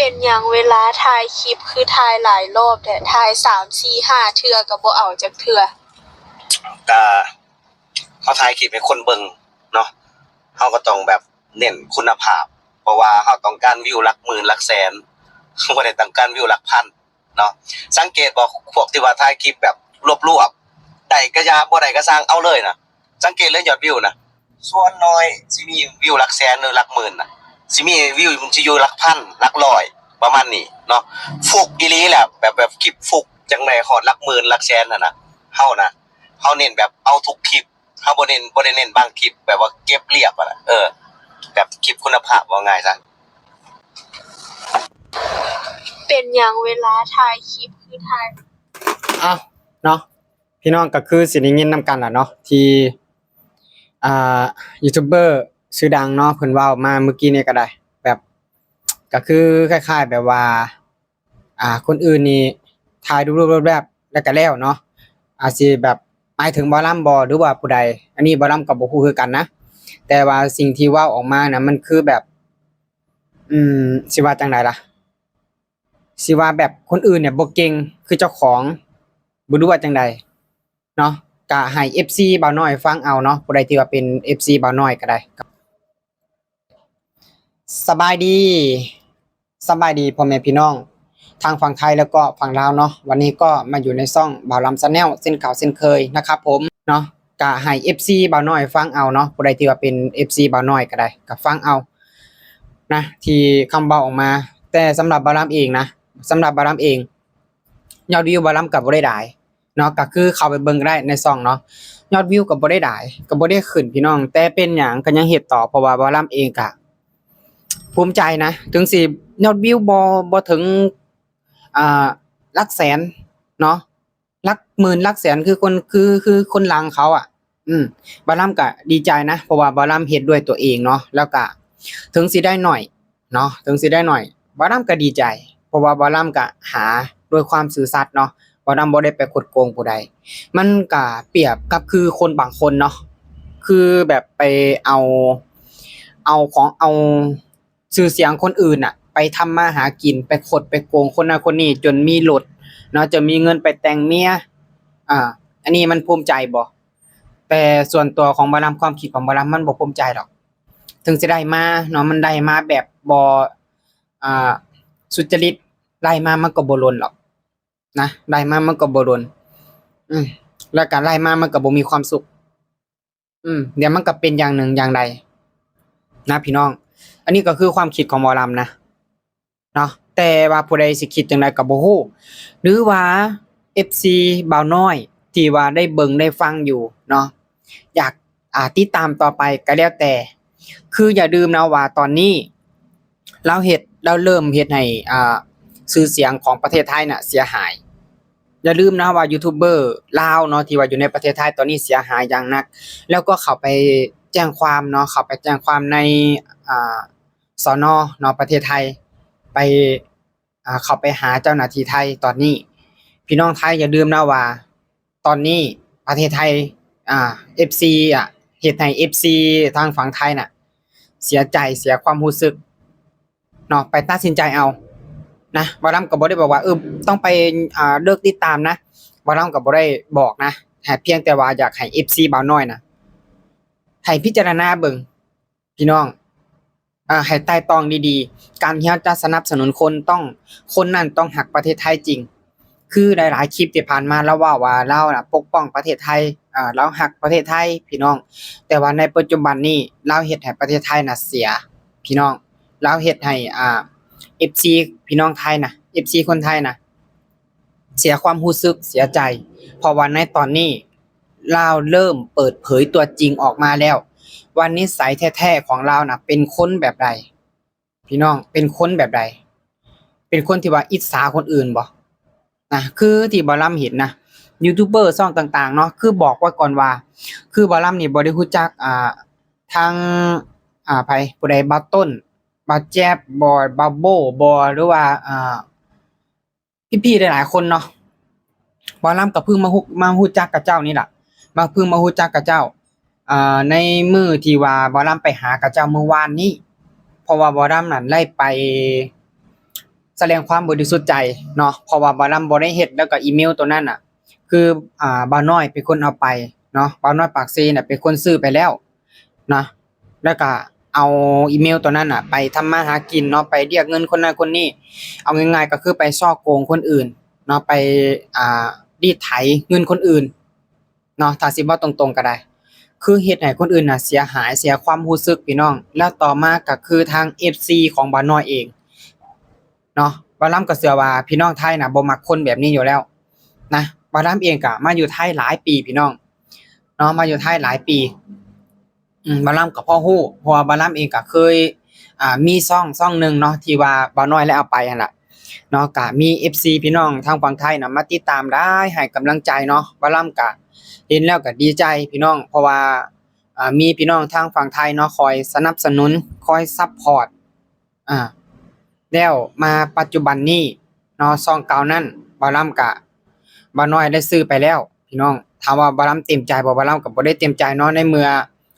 เป็นหยังเวลาถ่ายคลิปคือถ่ายหลายรอบแต่ถ่าย3 4 5เทื่อก็บ่เอาจักเทื่อก็เขาถ่ายคลิปให้คนเบิ่งเนาะเขาก็ต้องแบบเน้นคุณภาพเพราะว่าเขาต้องการวิวหลักหมื่นหลักแสนบ่ได้ต้องการวิวหลักพันเนาะสังเกตบ่พวกที่ว่าถ่ายคลิปแบบรวบๆได้ก็ยาบ่ได้ก็สร้างเอาเลยนะสังเกตเลยยอดวิวนะส่วนน้อยสิมีวิวหลักแสนหรือหลักหมื่นน่ะสิมีวิวมันสิอยู่หลักพันหลักร้อยประมาณนี้เนาะฟุกอีหลีแหละแบบคลิปฟุกจังได๋ฮอดหลักหมื่นหลักแสนน่ะนะเฮาเน้นแบบเอาทุกคลิปเฮาบ่เน้นบางคลิปแบบว่าเก็บเรียบอ่ะแบบคลิปคุณภาพว่าง่ายซะเป็นหยังเวลาถ่ายคลิปคือถ่ายเนาะพี่น้องก็คือสิได้ยินนำกันล่ะเนาะที่ยูทูบเบอร์ชื่อดังเนาะเพิ่นเว้ามาเมื่อกี้นี่ก็ได้แบบก็คือคล้ายๆแบบว่าคนอื่นนี่ถ่ายรูปแบบแล้วก็แล้วเนาะอาจสิแบบหมายถึงบ่ลำบ่หรือว่าผู้ใดอันนี้บ่ลำก็บ่ฮู้คือกันนะแต่ว่าสิ่งที่เว้าออกมาน่ะมันคือแบบสิว่าจังไดล่ะสิว่าแบบคนอื่นเนี่ยบ่เก่งคือเจ้าของบ่รู้ว่าจังไดเนาะก็ให้ FC บ่าวน้อยฟังเอาเนาะผู้ใดที่ว่าเป็น FC บ่าวน้อยก็ได้สบายดีพ่อแม่พี่น้องทางฝั่งไทยแล้วก็ฝั่งลาวเนาะวันนี้ก็มาอยู่ในช่องบ่าวลำ Channel เส้นเก่าเส้นเคยนะครับผมเนาะก็ให้ FC บ่าวน้อยฟังเอาเนาะผู้ใดที่ว่าเป็น FC บ่าวน้อยก็ได้ก็ฟังเอานะที่คำเว้าออกมาแต่สำหรับบ่าวลำเองนะสำหรับบ่าวลำเองยอดวิวบ่าวลำก็บ่ได้หลายเนาะก็คือเข้าไปเบิ่งได้ในช่องเนาะยอดวิวก็บ่ได้หลายก็บ่ได้ขึ้นพี่น้องแต่เป็นหยังก็ยังเฮ็ดต่อเพราะว่าบ่าวลำเองก็ภูมิใจนะถึงสิยอดวิวบ่ถึงหลักแสนเนาะหลักหมื่นหลักแสนคือคนหลังเขาบ่าวลำก็ดีใจนะเพราะว่าบ่าวลำเฮ็ดด้วยตัวเองเนาะแล้วก็ถึงสิได้หน่อยเนาะถึงสิได้หน่อยบ่าวลำก็ดีใจเพราะว่าบ่าวลำก็หาด้วยความซื่อสัตย์เนาะบ่าวลำบ่ได้ไปคดโกงผู้ใดมันก็เปรียบกับคือคนบางคนเนาะคือแบบไปเอาชื่อเสียงคนอื่นน่ะไปทำมาหากินไปคดไปโกงคนนั้นคนนี้จนมีรถเนาะจะมีเงินไปแต่งเมียอันนี้มันภูมิใจบ่แต่ส่วนตัวของบ่าวลำความคิดของบ่าวลำมันบ่ภูมิใจดอกถึงสิได้มาเนาะมันได้มาแบบบ่สุจริตได้มามันก็บ่ล้นหรอกนะได้มามันก็บ่ล้นแล้วก็ได้มามันก็บ่มีความสุขเดี๋ยวมันก็เป็นอย่างหนึ่งอย่างใดนะพี่น้องอันนี้ก็คือความคิดของหมอลำนะเนาะแต่ว่าผู้ใดสิคิดจังไดก็บ่ฮู้หรือว่า FC บ่าวน้อยที่ว่าได้เบิ่งได้ฟังอยู่เนาะอยากติดตามต่อไปก็แล้วแต่คืออย่าลืมนะว่าตอนนี้เราเริ่มเฮ็ดให้ชื่อเสียงของประเทศไทยน่ะเสียหายอย่าลืมนะว่ายูทูบเบอร์ลาวเนาะที่ว่าอยู่ในประเทศไทยตอนนี้เสียหายอย่างหนักแล้วก็เข้าไปแจ้งความเนาะเข้าไปแจ้งความในสน.เนาะประเทศไทยไปเข้าไปหาเจ้าหน้าที่ไทยตอนนี้พี่น้องไทยอย่าลืมนะว่าตอนนี้ประเทศไทยFC เฮ็ดให้ FC ทางฝั่งไทยน่ะเสียใจเสียความรู้สึกเนาะไปตัดสินใจเอานะบ่าวลำก็บ่ได้บอกว่าต้องไปเลิกติดตามนะบ่าวลำก็บ่ได้บอกนะแต่เพียงแต่ว่าอยากให้ FC บ่าวน้อยนะให้พิจารณาเบิ่งพี่น้องให้ไต่ตองดีๆการที่เราจะสนับสนุนคนนั้นต้องรักประเทศไทยจริงคือหลายๆคลิปที่ผ่านมาเราว่าเราน่ะปกป้องประเทศไทยเรารักประเทศไทยพี่น้องแต่ว่าในปัจจุบันนี้เราเฮ็ดให้ประเทศไทยน่ะเสียพี่น้องเราเฮ็ดให้FC พี่น้องไทยนะ FC คนไทยนะเสียความรู้สึกเสียใจเพราะว่าในตอนนี้ลาวเริ่มเปิดเผยตัวจริงออกมาแล้วว่านิสัยแท้ๆของลาวน่ะเป็นคนแบบใดพี่น้องเป็นคนแบบใดเป็นคนที่ว่าอิจฉาคนอื่นบ่นะคือที่บ่าวลำเห็นนะยูทูบเบอร์ช่องต่างๆเนาะคือบอกไว้ก่อนว่าคือบ่าวลำนี่บ่ได้รู้จักทางไผผู้ใดบ่าวต้นบ่าวแจ๊บบบ่าวโบบ่หรือว่าพี่ๆหลายๆคนเนาะบ่าวลำก็เพิ่งมารู้จักกับเจ้านี่ล่ะเพิ่งมารู้จักกับเจ้าในมื้อที่ว่าบ่าวลำไปหากับเจ้าเมื่อวานนี้เพราะว่าบ่าวลำนั่นได้ไป แสดงความบริสุทธิ์ใจเนาะเพราะว่าบ่าวลำบ่ได้เฮ็ดแล้วก็อีเมลตัวนั้นน่ะคือบ่าวน้อยเป็นคนเอาไปเนาะบ่าวน้อยปากซีน่ะเป็นคนซื้อไปแล้วนะแล้วก็เอาอีเมลตัวนั้นน่ะไปทำมาหากินเนาะไปเรียกเงินคนนั้นคนนี้เอาง่ายๆก็คือไปฉ้อโกงคนอื่นเนาะไปรีดไถเงินคนอื่นเนาะถ้าสิเว้าตรงๆก็ได้คือเฮ็ดให้คนอื่นน่ะเสียหายเสียความรู้สึกพี่น้องแล้วต่อมาก็คือทาง FC ของบ่าวน้อยเองเนาะบ่าวลำก็เชื่อว่าพี่น้องไทยน่ะบ่มักคนแบบนี้อยู่แล้วนะบ่าวลำเองก็มาอยู่ไทยหลายปีพี่น้องเนาะมาอยู่ไทยหลายปีบ่าวลำก็พอฮู้เพราะว่าบ่าวลำเองก็เคยมีช่องหนึงเนาะที่ว่าบ่าวน้อยแล้วเอาไปหั่นล่ะเนาะก็มี FC พี่น้องทางฝั่งไทยน่ะมาติดตามได้ให้กำลังใจเนาะบ่าวลำก็เห็นแล้วก็ดีใจพี่น้องเพราะว่ามีพี่น้องทางฝั่งไทยเนาะคอยสนับสนุนคอยซัปพอร์ตแล้วมาปัจจุบันนี้เนาะช่องเก่านั้นบ่าวลำก็บ่าวน้อยได้ซื้อไปแล้วพี่น้องถามว่าบ่าวลำเต็มใจบ่บ่าวลำก็บ่ได้เต็มใจเนาะในเมื่อ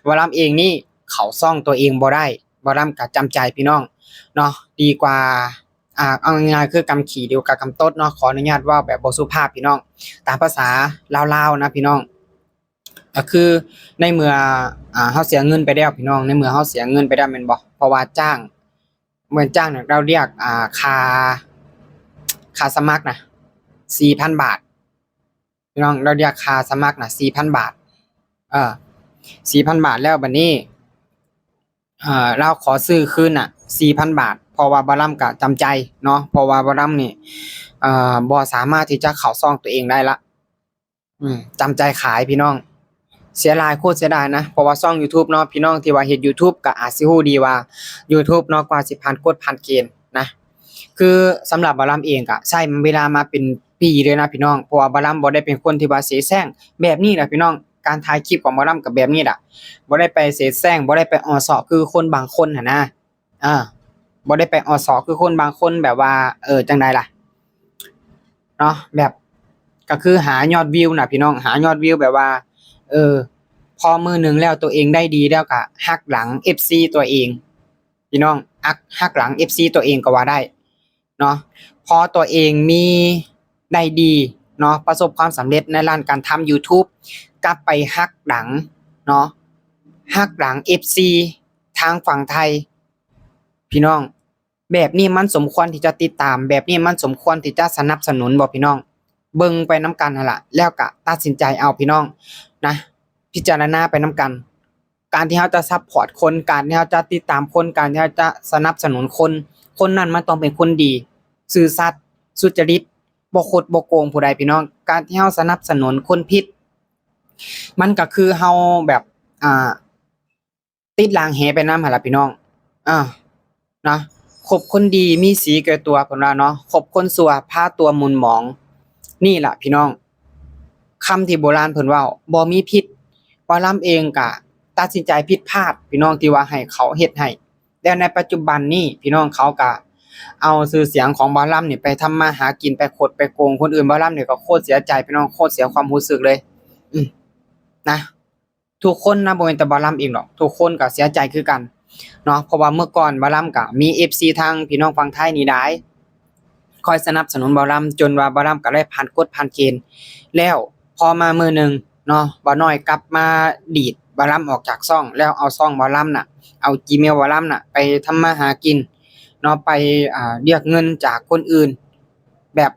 บ่าวลำเองนี่เข้าช่องตัวเองบ่ได้บ่าวลำก็จำใจพี่น้องเนาะดีกว่าเอาง่ายๆคือกำขี้ดีกว่ากำตดเนาะขออนุญาตเว้าแบบบ่สุภาพพี่น้องตามภาษาลาวๆนะพี่น้องก็คือในเมื่อเฮาเสียเงินไปแล้วพี่น้องในเมื่อเฮาเสียเงินไปแล้วแม่นบ่เพราะว่าจ้างเหมือนจ้างเนี่ยเราเรียกค่าสมัครน่ะ 4,000 บาทพี่น้องเราเรียกค่าสมัครน่ะ 4,000 บาทเออ 4,000 บาทแล้วบัดนี้เราขอซื้อคืนน่ะ 4,000 บาทเพราะว่าบ่าวลำก็จำใจเนาะเพราะว่าบ่าวลำนี่บ่สามารถที่จะเข้าช่องตัวเองได้ละจำใจขายพี่น้องเสียดายโคตรเสียดายนะเพราะว่าช่อง YouTube เนาะพี่น้องที่ว่าเฮ็ด YouTube ก็อาจสิฮู้ดีว่า YouTube เนาะกว่าสิผ่านกฎผ่านเกณฑ์นะคือสำหรับบ่าวลำเองก็ใช้เวลามาเป็นปีเลยนะพี่น้องเพราะว่าบ่าวลำบ่ได้เป็นคนที่ว่าเสแสร้งแบบนี้ล่ะพี่น้องการถ่ายคลิปของบ่าวลำก็แบบนี้ล่ะบ่ได้ไปเสแสร้งบ่ได้ไปอ้อเซาะคือคนบางคนหันนะบ่ได้ไปอ้อเซาะคือคนบางคนแบบว่าจั่งใดล่ะเนาะแบบก็คือหายอดวิวน่ะพี่น้องหายอดวิวแบบว่าพอมื้อหนึงแล้วตัวเองได้ดีแล้วก็หักหลัง FC ตัวเองพี่น้องหักหลัง FC ตัวเองก็ว่าได้เนาะพอตัวเองมีได้ดีเนาะประสบความสำเร็จในด้านการทำ YouTube กลับไปหักหลังเนาะหักหลัง FC ทางฝั่งไทยพี่น้องแบบนี้มันสมควรที่จะติดตามแบบนี้มันสมควรที่จะสนับสนุนบ่พี่น้องเบิ่งไปนำกันนั่นล่ะแล้วก็ตัดสินใจเอาพี่น้องนะพิจารณาไปนำกันการที่เราจะซัปพอร์ตคนการที่เราจะติดตามคนการที่เราจะสนับสนุนคนนั้นมันต้องเป็นคนดีซื่อสัตย์สุจริตบ่คดบ่โกงผู้ใดพี่น้องการที่เราสนับสนุนคนผิดมันก็คือเราแบบติดรางแหไปนำหั่นล่ะพี่น้องนะคบคนดีมีสีแก่ตัวเพิ่นว่าเนาะคบคนชั่วพาตัวหมุนหมองนี่ล่ะพี่น้องคำที่โบราณเพิ่นเว้าบ่มีพิษบ่าวลำเองก็ตัดสินใจผิดพลาดพี่น้องที่ว่าให้เขาเฮ็ดให้แล้วในปัจจุบันนี้พี่น้องเขาก็เอาชื่อเสียงของบ่าวลำนี่ไปทำมาหากินไปคดไปโกงคนอื่นบ่าวลำนี่ก็โคตรเสียใจพี่น้องโคตรเสียความรู้สึกเลยนะทุกคนนะบ่แม่นแต่บ่าวลำเองหรอกทุกคนก็เสียใจคือกันเนาะเพราะว่าเมื่อก่อนบ่าวลำก็มี FC ทางพี่น้องฝั่งไทยนี่หลายคอยสนับสนุนบ่าวลำจนว่าบ่าวลำก็ได้ผ่านกฎผ่านเกณฑ์แล้วพอมามื้อหนึงเนาะบ่าวน้อยกลับมาดีดบ่าวลำออกจากช่องแล้วเอาช่องบ่าวลำน่ะเอา Gmail บ่าวลำน่ะไปทำมาหากินเนาะไปเรียกเงินจากคนอื่นแบบ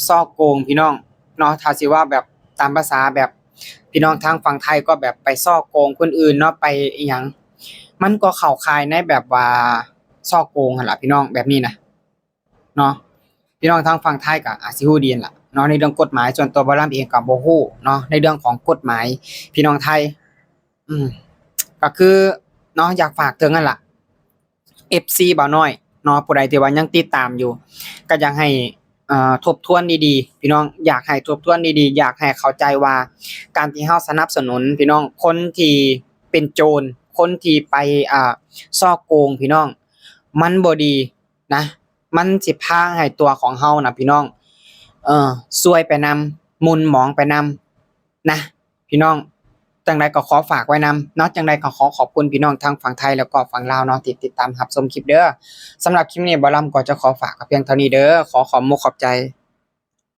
ฉ้อโกงพี่น้องเนาะถ้าสิว่าแบบตามภาษาแบบพี่น้องทางฝั่งไทยก็แบบไปฉ้อโกงคนอื่นเนาะไปอิหยังมันก็เข้าข่ายในแบบว่าฉ้อโกงหั่นล่ะพี่น้องแบบนี้นะเนาะพี่น้องทางฝั่งไทยก็อาจสิฮู้ดีนั่นล่ะเนาะในเรื่องกฎหมายส่วนตัวบ่าวลำเองก็บ่ฮู้เนาะในเรื่องของกฎหมายพี่น้องไทยก็คือเนาะอยากฝากถึงนั่นล่ะ FC บ่าวน้อยเนาะผู้ใดที่ว่ายังติดตามอยู่ก็อยากให้ทบทวนดีๆพี่น้องอยากให้ทบทวนดีๆอยากให้เข้าใจว่าการที่เฮาสนับสนุนพี่น้องคนที่เป็นโจรคนที่ไปฉ้อโกงพี่น้องมันบ่ดีนะมันสิพาให้ตัวของเฮาน่ะพี่น้องซวยไปนำหมุนหมองไปนำนะพี่น้อง จังใดก็ขอฝากไว้นำเนาะจังใดก็ขอขอบคุณพี่น้องทางฝั่งไทยแล้วก็ฝั่งลาวเนาะที่ติดตามรับชมคลิปเด้อสำหรับคลิปนี้บ่ลำก็จะขอฝากกับเพียงเท่านี้เด้อขอขอบมุกขอบใจ